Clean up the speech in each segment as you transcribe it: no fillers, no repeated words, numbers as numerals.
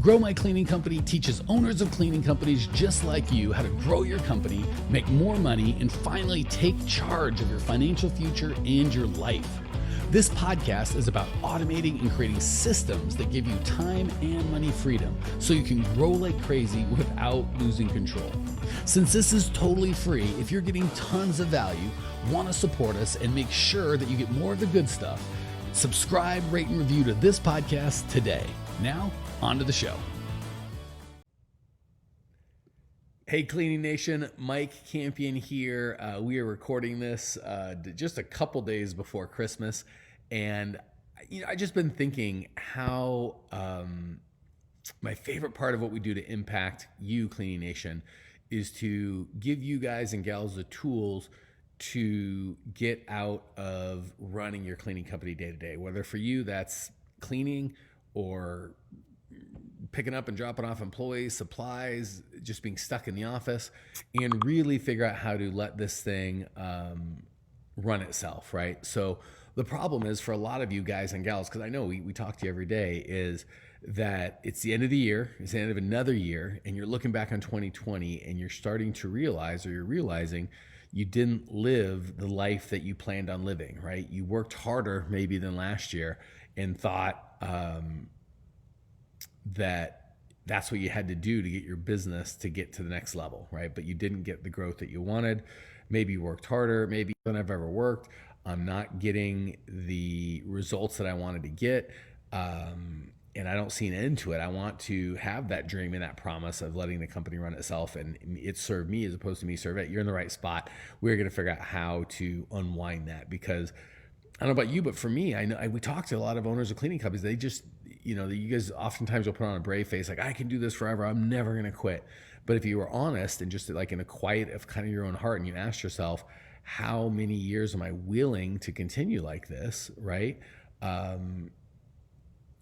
Grow My Cleaning Company teaches owners of cleaning companies just like you how to grow your company, make more money, and finally take charge of your financial future and your life. This podcast is about automating and creating systems that give you time and money freedom so you can grow like crazy without losing control. Since this is totally free, if you're getting tons of value, want to support us, and make sure that you get more of the good stuff, subscribe, rate, and review to this podcast today. Now, on to the show. Hey, Cleaning Nation, Mike Campion here. We are recording this just a couple days before Christmas, and I just been thinking how my favorite part of what we do to impact you, Cleaning Nation, is to give you guys and gals the tools to get out of running your cleaning company day to day. Whether for you that's cleaning or picking up and dropping off employees, supplies, just being stuck in the office, and really figure out how to let this thing run itself, right? So the problem is for a lot of you guys and gals, because I know we talk to you every day, is that it's the end of the year, it's the end of another year, and you're looking back on 2020 and you're starting to realize, or you're realizing, you didn't live the life that you planned on living, right? You worked harder maybe than last year and thought that's what you had to do to get your business to get to the next level, right? But you didn't get the growth that you wanted. Maybe you worked harder, maybe than I've ever worked. I'm not getting the results that I wanted to get. And I don't see an end to it. I want to have that dream and that promise of letting the company run itself and it serve me as opposed to me serve it. You're in the right spot. We're going to figure out how to unwind that, because I don't know about you, but for me, I know we talk to a lot of owners of cleaning companies. They just, you guys oftentimes will put on a brave face, like, I can do this forever. I'm never going to quit. But if you were honest and just like in a quiet of kind of your own heart, and you asked yourself, how many years am I willing to continue like this, right?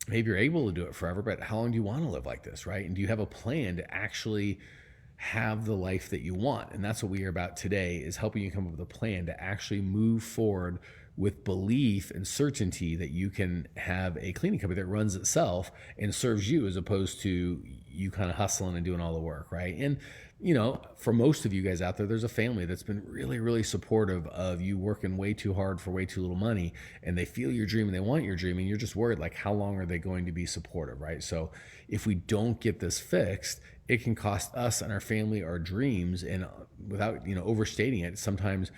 Maybe you're able to do it forever, but how long do you want to live like this, right? And do you have a plan to actually have the life that you want? And that's what we are about today, is helping you come up with a plan to actually move forward with belief and certainty that you can have a cleaning company that runs itself and serves you, as opposed to you kind of hustling and doing all the work, right? And for most of you guys out there, there's a family that's been really, really supportive of you working way too hard for way too little money, and they feel your dream and they want your dream, and you're just worried, like, how long are they going to be supportive, right? So if we don't get this fixed, it can cost us and our family our dreams, and without overstating it, sometimes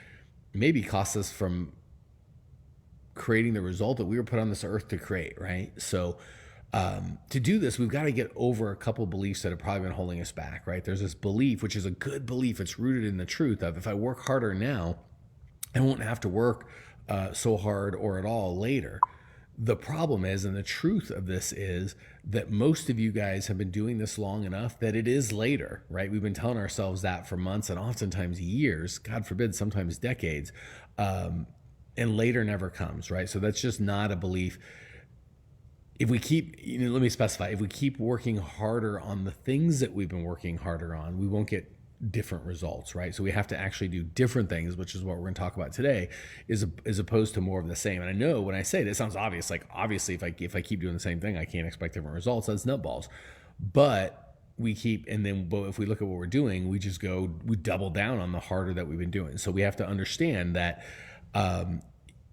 maybe cost us from creating the result that we were put on this earth to create, right? So to do this, we've got to get over a couple beliefs that have probably been holding us back, right? There's this belief, which is a good belief. It's rooted in the truth of, if I work harder now, I won't have to work so hard or at all later. The problem is, and the truth of this is, that most of you guys have been doing this long enough that it is later, right? We've been telling ourselves that for months and oftentimes years, God forbid, sometimes decades, and later never comes, right? So that's just not a belief. If we keep, let me specify, if we keep working harder on the things that we've been working harder on, we won't get different results, right? So we have to actually do different things, which is what we're going to talk about today, as opposed to more of the same. And I know when I say it, it sounds obvious. Like, obviously, if I keep doing the same thing, I can't expect different results. That's nutballs. But we keep, and then, but if we look at what we're doing, we double down on the harder that we've been doing. So we have to understand that,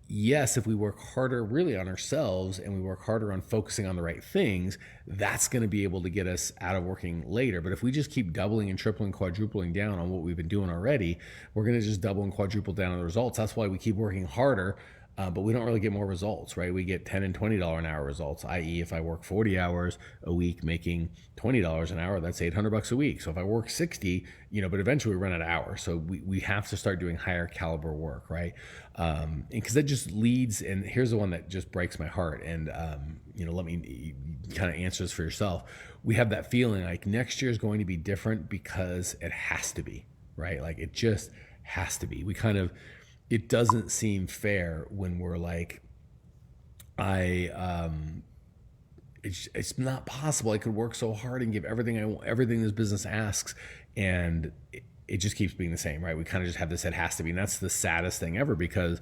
yes, if we work harder really on ourselves and we work harder on focusing on the right things, that's going to be able to get us out of working later. But if we just keep doubling and tripling, quadrupling down on what we've been doing already, we're going to just double and quadruple down on the results. That's why we keep working harder, but we don't really get more results, right? We get $10 and $20 an hour results, i.e. if I work 40 hours a week making $20 an hour, that's $800 a week. So if I work 60, but eventually we run out of hours. So we have to start doing higher caliber work, right? And because that just leads, and here's the one that just breaks my heart, and let me kind of answer this for yourself. We have that feeling like next year is going to be different because it has to be, right? Like, it just has to be. It doesn't seem fair when we're like, it's not possible. I could work so hard and give everything I want, everything this business asks, and it just keeps being the same, right? We kind of just have this, it has to be. And that's the saddest thing ever, because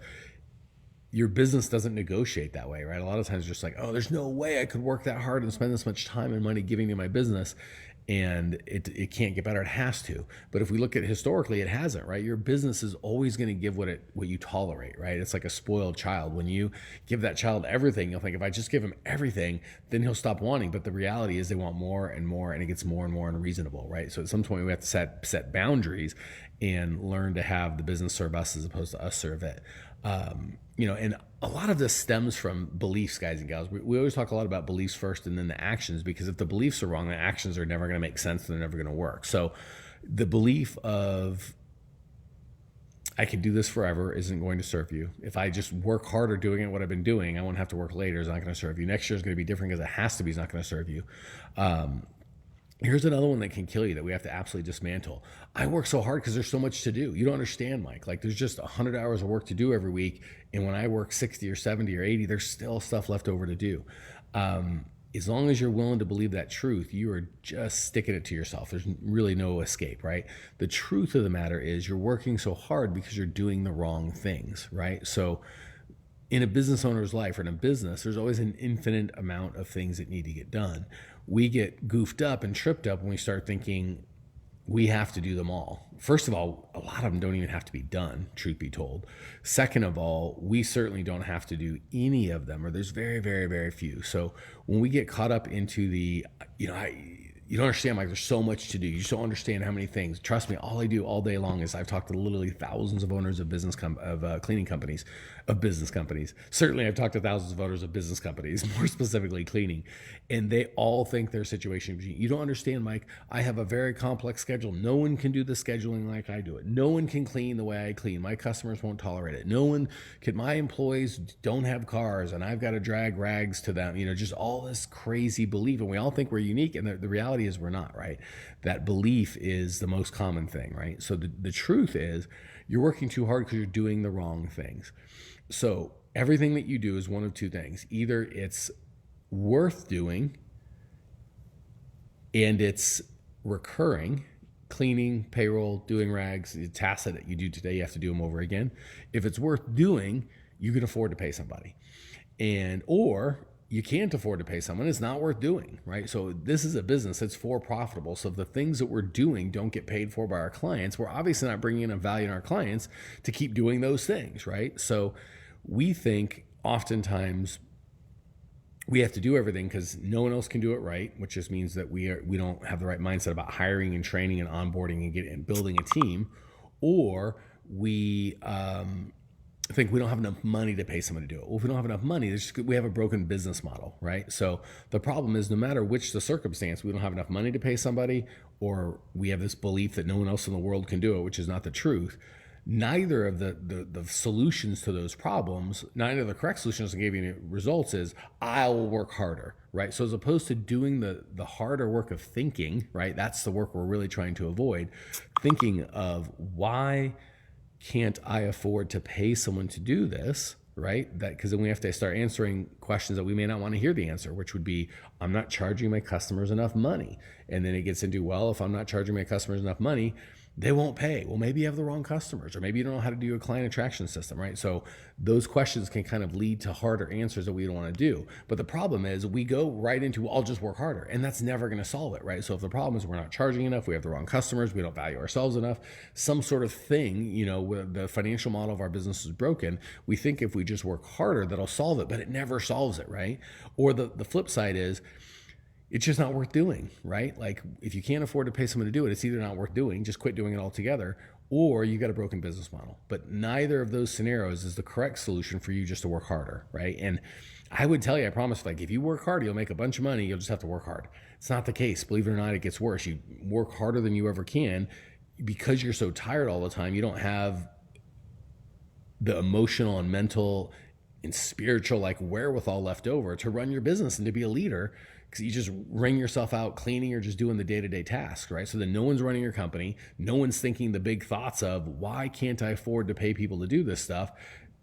your business doesn't negotiate that way, right? A lot of times, just like, oh, there's no way I could work that hard and spend this much time and money giving to my business, and it can't get better. It has to. But if we look at historically, it hasn't, right? Your business is always going to give what you tolerate, right? It's like a spoiled child. When you give that child everything, you'll think, if I just give him everything, then he'll stop wanting. But the reality is they want more and more, and it gets more and more unreasonable, right? So at some point we have to set boundaries and learn to have the business serve us as opposed to us serve it. And a lot of this stems from beliefs, guys and gals. We always talk a lot about beliefs first and then the actions, because if the beliefs are wrong, the actions are never going to make sense. They're never going to work. So the belief of, I can do this forever, isn't going to serve you. If I just work harder doing it, what I've been doing, I won't have to work later, is not going to serve you. Next year is going to be different because it has to be, is not going to serve you. Here's another one that can kill you that we have to absolutely dismantle. I work so hard because there's so much to do. You don't understand, Mike. Like, there's just 100 hours of work to do every week. And when I work 60 or 70 or 80, there's still stuff left over to do. As long as you're willing to believe that truth, you are just sticking it to yourself. There's really no escape, right? The truth of the matter is you're working so hard because you're doing the wrong things, right? So in a business owner's life or in a business, there's always an infinite amount of things that need to get done. We get goofed up and tripped up when we start thinking we have to do them all. First of all, a lot of them don't even have to be done, truth be told. Second of all, we certainly don't have to do any of them, or there's very, very, very few. So when we get caught up into the, you don't understand, Mike, there's so much to do. You just don't understand how many things. Trust me, all I do all day long is I've talked to literally thousands of owners of cleaning companies, of business companies. Certainly I've talked to thousands of owners of business companies, more specifically cleaning, and they all think their situation. You don't understand, Mike, I have a very complex schedule. No one can do the scheduling like I do it. No one can clean the way I clean. My customers won't tolerate it. No one can, my employees don't have cars and I've got to drag rags to them, just all this crazy belief. And we all think we're unique, and the reality is we're not, right? That belief is the most common thing, right? So the truth is you're working too hard because you're doing the wrong things. So everything that you do is one of two things. Either it's worth doing and it's recurring, cleaning, payroll, doing rags, the tasks that you do today, you have to do them over again. If it's worth doing, you can afford to pay somebody. Or you can't afford to pay someone, it's not worth doing, right? So this is a business that's for profitable. So if the things that we're doing don't get paid for by our clients, we're obviously not bringing in a value in our clients to keep doing those things, right? So we think oftentimes we have to do everything because no one else can do it right, which just means that we don't have the right mindset about hiring and training and onboarding and building a team, or we think we don't have enough money to pay someone to do it. Well, if we don't have enough money, we have a broken business model, right? So the problem is, no matter which the circumstance, we don't have enough money to pay somebody, or we have this belief that no one else in the world can do it, which is not the truth. Neither of the solutions to those problems, neither of the correct solutions that gave you any results is, I will work harder, right? So as opposed to doing the harder work of thinking, right? That's the work we're really trying to avoid. Thinking of, why can't I afford to pay someone to do this, right? Because then we have to start answering questions that we may not want to hear the answer, which would be, I'm not charging my customers enough money. And then it gets into, well, if I'm not charging my customers enough money, they won't pay. Well, maybe you have the wrong customers, or maybe you don't know how to do a client attraction system, right? So those questions can kind of lead to harder answers that we don't want to do. But the problem is we go right into, I'll just work harder, and that's never going to solve it, right? So if the problem is we're not charging enough, we have the wrong customers, we don't value ourselves enough, some sort of thing, where the financial model of our business is broken, we think if we just work harder, that'll solve it, but it never solves it, right? Or the flip side is, it's just not worth doing, right? Like, if you can't afford to pay someone to do it, it's either not worth doing, just quit doing it altogether, or you got a broken business model. But neither of those scenarios is the correct solution for you just to work harder, right? And I would tell you, I promise, like, if you work hard, you'll make a bunch of money, you'll just have to work hard. It's not the case. Believe it or not, it gets worse. You work harder than you ever can because you're so tired all the time. You don't have the emotional and mental and spiritual wherewithal left over to run your business and to be a leader, because you just wring yourself out cleaning or just doing the day-to-day tasks, right? So then no one's running your company. No one's thinking the big thoughts of, why can't I afford to pay people to do this stuff?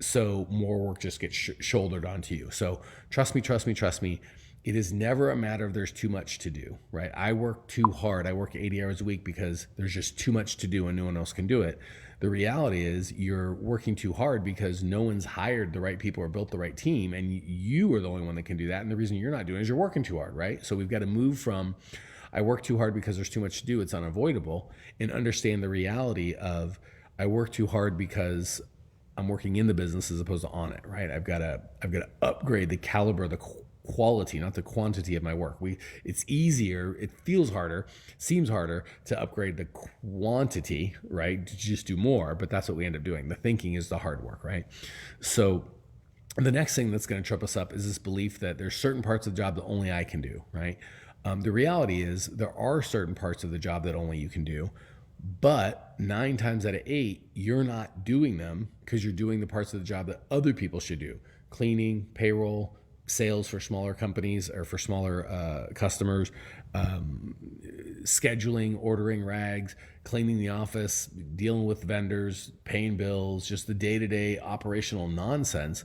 So more work just gets shouldered onto you. So trust me. it is never a matter of there's too much to do, right? I work too hard. I work 80 hours a week because there's just too much to do and no one else can do it. The reality is you're working too hard because no one's hired the right people or built the right team, and you are the only one that can do that. And the reason you're not doing it is you're working too hard, right? So we've got to move from I work too hard because there's too much to do, it's unavoidable, and understand the reality of I work too hard because I'm working in the business as opposed to on it, right? I've got to upgrade the caliber, the quality, not the quantity of my work. It's easier, it feels harder, seems harder to upgrade the quantity, right? To just do more, but that's what we end up doing. The thinking is the hard work, right? So the next thing that's going to trip us up is this belief that there's certain parts of the job that only I can do, right? The reality is there are certain parts of the job that only you can do, but 9 times out of 8, you're not doing them because you're doing the parts of the job that other people should do. Cleaning, payroll, sales for smaller companies or for smaller customers, scheduling, ordering rags, cleaning the office, dealing with vendors, paying bills, just the day-to-day operational nonsense.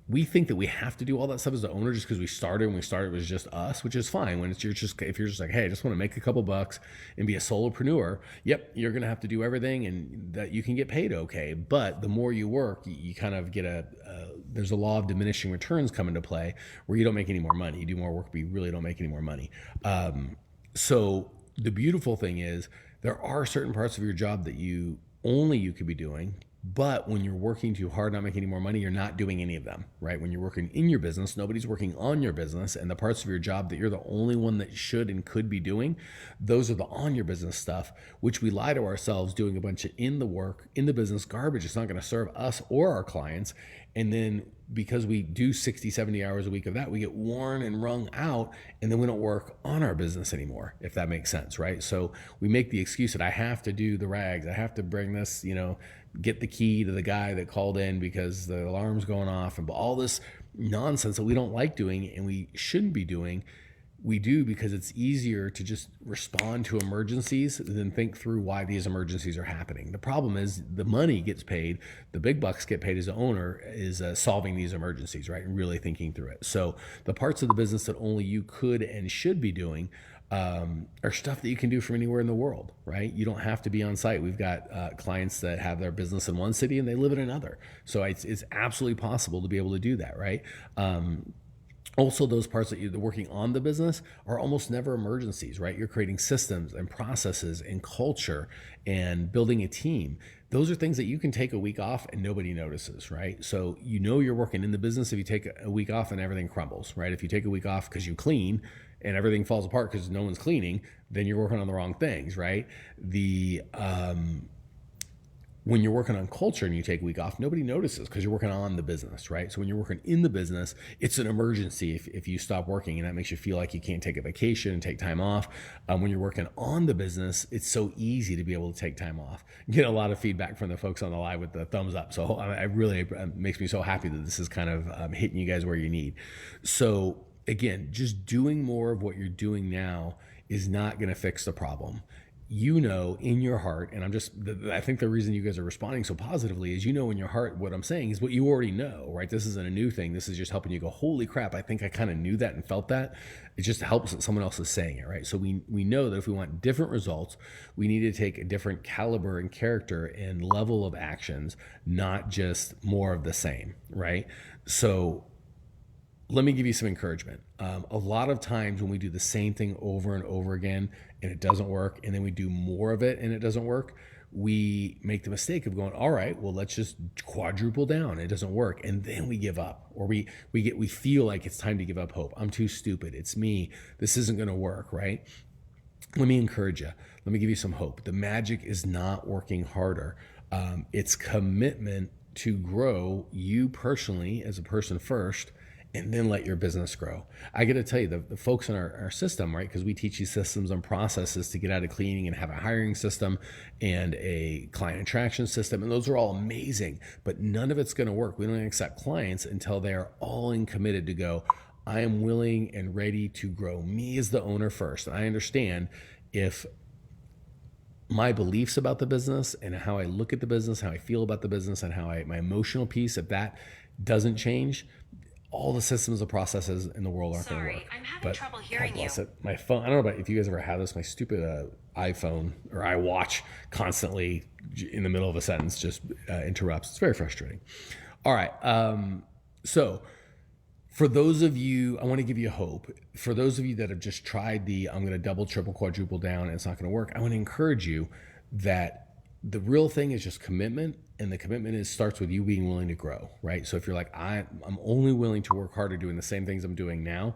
We think that we have to do all that stuff as the owner just because we started it was just us, which is fine. When if you're just like, hey, I just want to make a couple bucks and be a solopreneur, yep, you're going to have to do everything and that you can get paid okay. But the more you work, you kind of get there's a law of diminishing returns come into play where you don't make any more money. You do more work, but you really don't make any more money. So the beautiful thing is there are certain parts of your job that you could be doing. But when you're working too hard, not making any more money, you're not doing any of them, right? When you're working in your business, nobody's working on your business, and the parts of your job that you're the only one that should and could be doing, those are the on your business stuff, which we lie to ourselves doing a bunch of in the business garbage. It's not going to serve us or our clients. And then because we do 60, 70 hours a week of that, we get worn and wrung out, and then we don't work on our business anymore, if that makes sense, right? So we make the excuse that I have to do the rags. I have to bring this, get the key to the guy that called in because the alarm's going off, and all this nonsense that we don't like doing and we shouldn't be doing. We do because it's easier to just respond to emergencies than think through why these emergencies are happening. The problem is the money gets paid, the big bucks get paid as the owner is solving these emergencies, right? And really thinking through it. So the parts of the business that only you could and should be doing are stuff that you can do from anywhere in the world, right? You don't have to be on site. We've got clients that have their business in one city and they live in another. So it's absolutely possible to be able to do that, right? Also, those parts that you're working on the business are almost never emergencies, right? You're creating systems and processes and culture and building a team. Those are things that you can take a week off and nobody notices, right? So you're working in the business if you take a week off and everything crumbles, right? If you take a week off because you clean and everything falls apart because no one's cleaning, then you're working on the wrong things, right? When you're working on culture and you take a week off, nobody notices because you're working on the business, right? So when you're working in the business, it's an emergency if you stop working, and that makes you feel like you can't take a vacation and take time off. When you're working on the business, it's so easy to be able to take time off. Get a lot of feedback from the folks on the live with the thumbs up. So I really, it makes me so happy that this is kind of hitting you guys where you need. So again, just doing more of what you're doing now is not going to fix the problem. In your heart, and I think the reason you guys are responding so positively is in your heart what I'm saying is what you already know, right? This isn't a new thing. This is just helping you go, holy crap, I think I kind of knew that and felt that. It just helps that someone else is saying it, right? So we know that if we want different results, we need to take a different caliber and character and level of actions, not just more of the same, right? So let me give you some encouragement. A lot of times when we do the same thing over and over again and it doesn't work, and then we do more of it and it doesn't work, we make the mistake of going, all right, well, let's just quadruple down. It doesn't work. And then we give up, or we feel like it's time to give up hope. I'm too stupid. It's me. This isn't going to work, right? Let me encourage you. Let me give you some hope. The magic is not working harder. It's commitment to grow you personally as a person first, and then let your business grow. I got to tell you, the folks in our system, right? Because we teach you systems and processes to get out of cleaning and have a hiring system and a client attraction system. And those are all amazing, but none of it's going to work. We don't accept clients until they are all in committed to go, I am willing and ready to grow me as the owner first. And I understand if my beliefs about the business and how I look at the business, how I feel about the business, and how my emotional piece, if that doesn't change, all the systems and processes in the world aren't going to work. I'm having But trouble God hearing bless you. it. My phone, I don't know about if you guys ever had this, my stupid iPhone or iWatch constantly in the middle of a sentence just interrupts. It's very frustrating. All right. So for those of you, I want to give you hope. For those of you that have just tried I'm going to double, triple, quadruple down, and it's not going to work, I want to encourage you that the real thing is just commitment, and the commitment starts with you being willing to grow, right? So if you're like, I'm only willing to work harder doing the same things I'm doing now,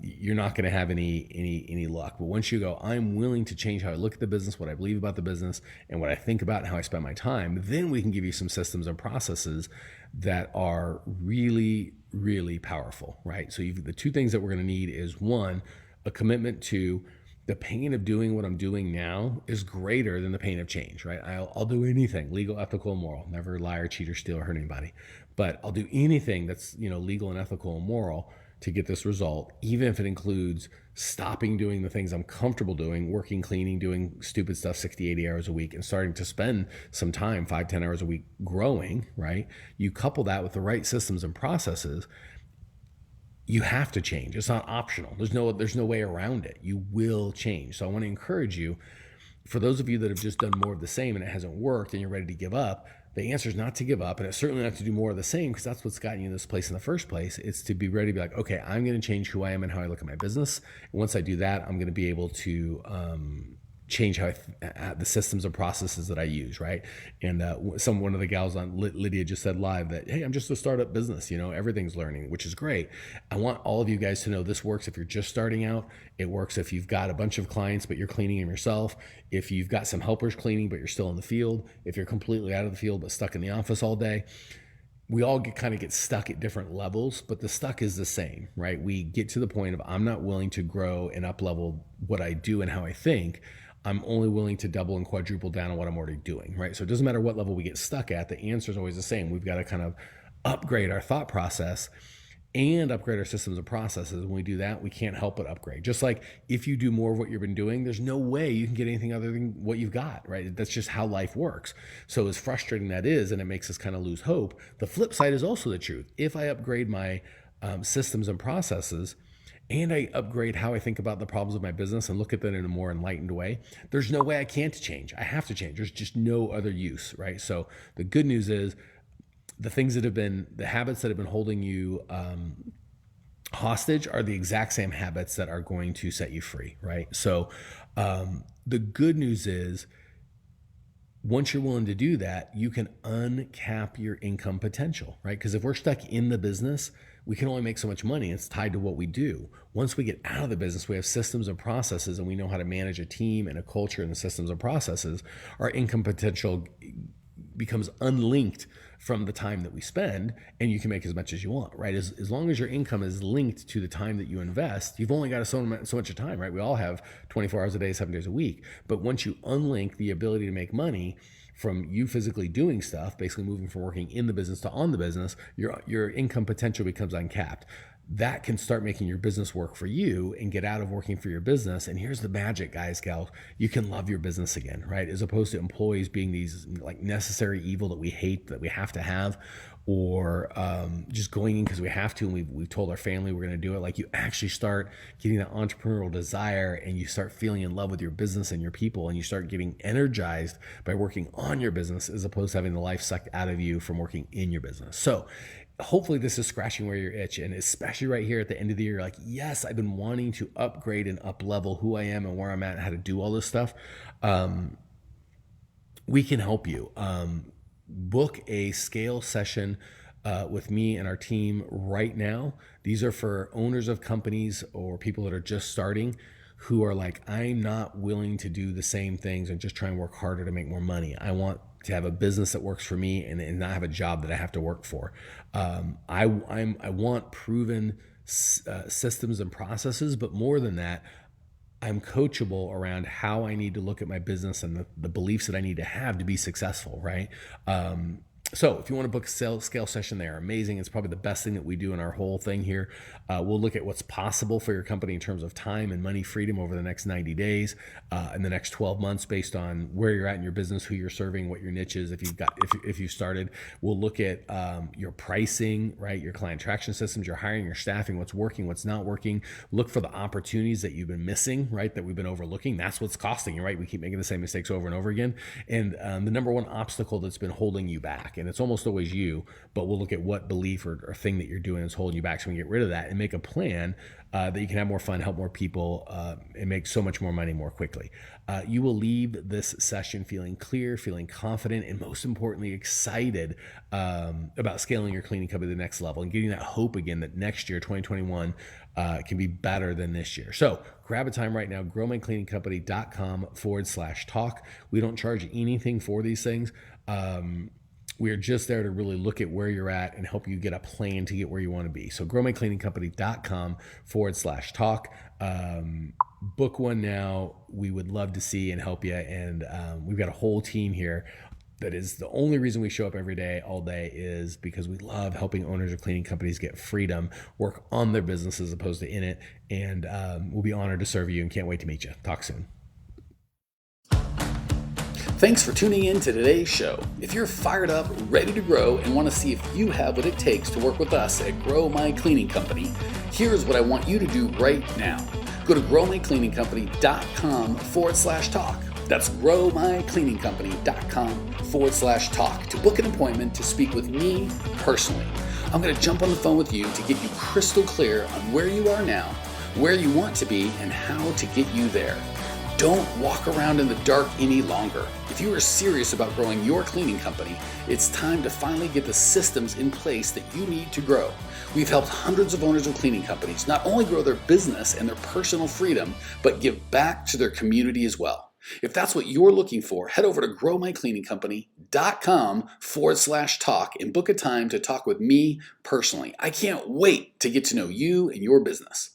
you're not going to have any luck. But once you go, I'm willing to change how I look at the business, what I believe about the business, and what I think about and how I spend my time, then we can give you some systems and processes that are really, really powerful, right? So the two things that we're going to need is one, a commitment to the pain of doing what I'm doing now is greater than the pain of change, right? I'll do anything legal, ethical, and moral. Never lie or cheat or steal or hurt anybody, but I'll do anything that's legal and ethical and moral to get this result, even if it includes stopping doing the things I'm comfortable doing, working, cleaning, doing stupid stuff 60, 80 hours a week, and starting to spend some time, 5, 10 hours a week growing, right? You couple that with the right systems and processes, you have to change. It's not optional. There's no way around it. You will change. So I want to encourage you, for those of you that have just done more of the same and it hasn't worked and you're ready to give up, the answer is not to give up, and it's certainly not to do more of the same, because that's what's gotten you in this place in the first place. It's to be ready to be like, okay, I'm going to change who I am and how I look at my business. And once I do that, I'm going to be able to change how the systems and processes that I use, right? And one of the gals on Lydia just said live that, hey, I'm just a startup business, everything's learning, which is great. I want all of you guys to know this works if you're just starting out. It works if you've got a bunch of clients but you're cleaning them yourself, if you've got some helpers cleaning but you're still in the field, if you're completely out of the field but stuck in the office all day. We all kind of get stuck at different levels, but the stuck is the same, right? We get to the point of, I'm not willing to grow and up level what I do and how I think. I'm only willing to double and quadruple down on what I'm already doing, right? So it doesn't matter what level we get stuck at, the answer is always the same. We've got to kind of upgrade our thought process and upgrade our systems and processes. When we do that, we can't help but upgrade. Just like if you do more of what you've been doing, there's no way you can get anything other than what you've got, right? That's just how life works. So as frustrating that is, and it makes us kind of lose hope, the flip side is also the truth. If I upgrade my systems and processes, and I upgrade how I think about the problems of my business and look at them in a more enlightened way, there's no way I can't change. I have to change. There's just no other use, right? So the good news is the habits that have been holding you hostage are the exact same habits that are going to set you free, right? So the good news is, once you're willing to do that, you can uncap your income potential, right? Because if we're stuck in the business, we can only make so much money. It's tied to what we do. Once we get out of the business, we have systems and processes, and we know how to manage a team and a culture and the systems and processes. Our income potential becomes unlinked from the time that we spend, and you can make as much as you want, right? As long as your income is linked to the time that you invest, you've only got so much of time, right? We all have 24 hours a day, 7 days a week. But once you unlink the ability to make money from you physically doing stuff, basically moving from working in the business to on the business, your income potential becomes uncapped. That can start making your business work for you and get out of working for your business. And here's the magic, guys, gals. You can love your business again, right? As opposed to employees being these like necessary evil that we hate, that we have to have, or just going in because we have to, and we've told our family we're going to do it. Like, you actually start getting that entrepreneurial desire, and you start feeling in love with your business and your people, and you start getting energized by working on your business as opposed to having the life sucked out of you from working in your business. So hopefully this is scratching where you're itching, and especially right here at the end of the year, like, yes, I've been wanting to upgrade and up level who I am and where I'm at and how to do all this stuff. We can help you. Book a scale session with me and our team right now. These are for owners of companies or people that are just starting, who are like, I'm not willing to do the same things and just try and work harder to make more money. I want to have a business that works for me and not have a job that I have to work for. I want proven systems and processes, but more than that, I'm coachable around how I need to look at my business and the beliefs that I need to have to be successful, right? So if you want to book a scale session, they are amazing. It's probably the best thing that we do in our whole thing here. We'll look at what's possible for your company in terms of time and money freedom over the next 90 days, in the next 12 months, based on where you're at in your business, who you're serving, what your niche is. If you started, we'll look at your pricing, right? Your client traction systems, your hiring, your staffing, what's working, what's not working. Look for the opportunities that you've been missing, right? That we've been overlooking. That's what's costing you, right? We keep making the same mistakes over and over again. And the number one obstacle that's been holding you back, and it's almost always you, but we'll look at what belief or thing that you're doing is holding you back, so we can get rid of that and make a plan that you can have more fun, help more people, and make so much more money more quickly. You will leave this session feeling clear, feeling confident, and most importantly, excited about scaling your cleaning company to the next level and getting that hope again that next year, 2021, can be better than this year. So grab a time right now, growmycleaningcompany.com/talk. We don't charge anything for these things. We are just there to really look at where you're at and help you get a plan to get where you want to be. So growmycleaningcompany.com/talk. Book one now. We would love to see and help you. And we've got a whole team here. That is the only reason we show up every day, all day, is because we love helping owners of cleaning companies get freedom, work on their business as opposed to in it. And we'll be honored to serve you and can't wait to meet you. Talk soon. Thanks for tuning in to today's show. If you're fired up, ready to grow, and want to see if you have what it takes to work with us at Grow My Cleaning Company, here's what I want you to do right now. Go to growmycleaningcompany.com/talk. That's growmycleaningcompany.com/talk to book an appointment to speak with me personally. I'm going to jump on the phone with you to get you crystal clear on where you are now, where you want to be, and how to get you there. Don't walk around in the dark any longer. If you are serious about growing your cleaning company, it's time to finally get the systems in place that you need to grow. We've helped hundreds of owners of cleaning companies not only grow their business and their personal freedom, but give back to their community as well. If that's what you're looking for, head over to growmycleaningcompany.com/talk and book a time to talk with me personally. I can't wait to get to know you and your business.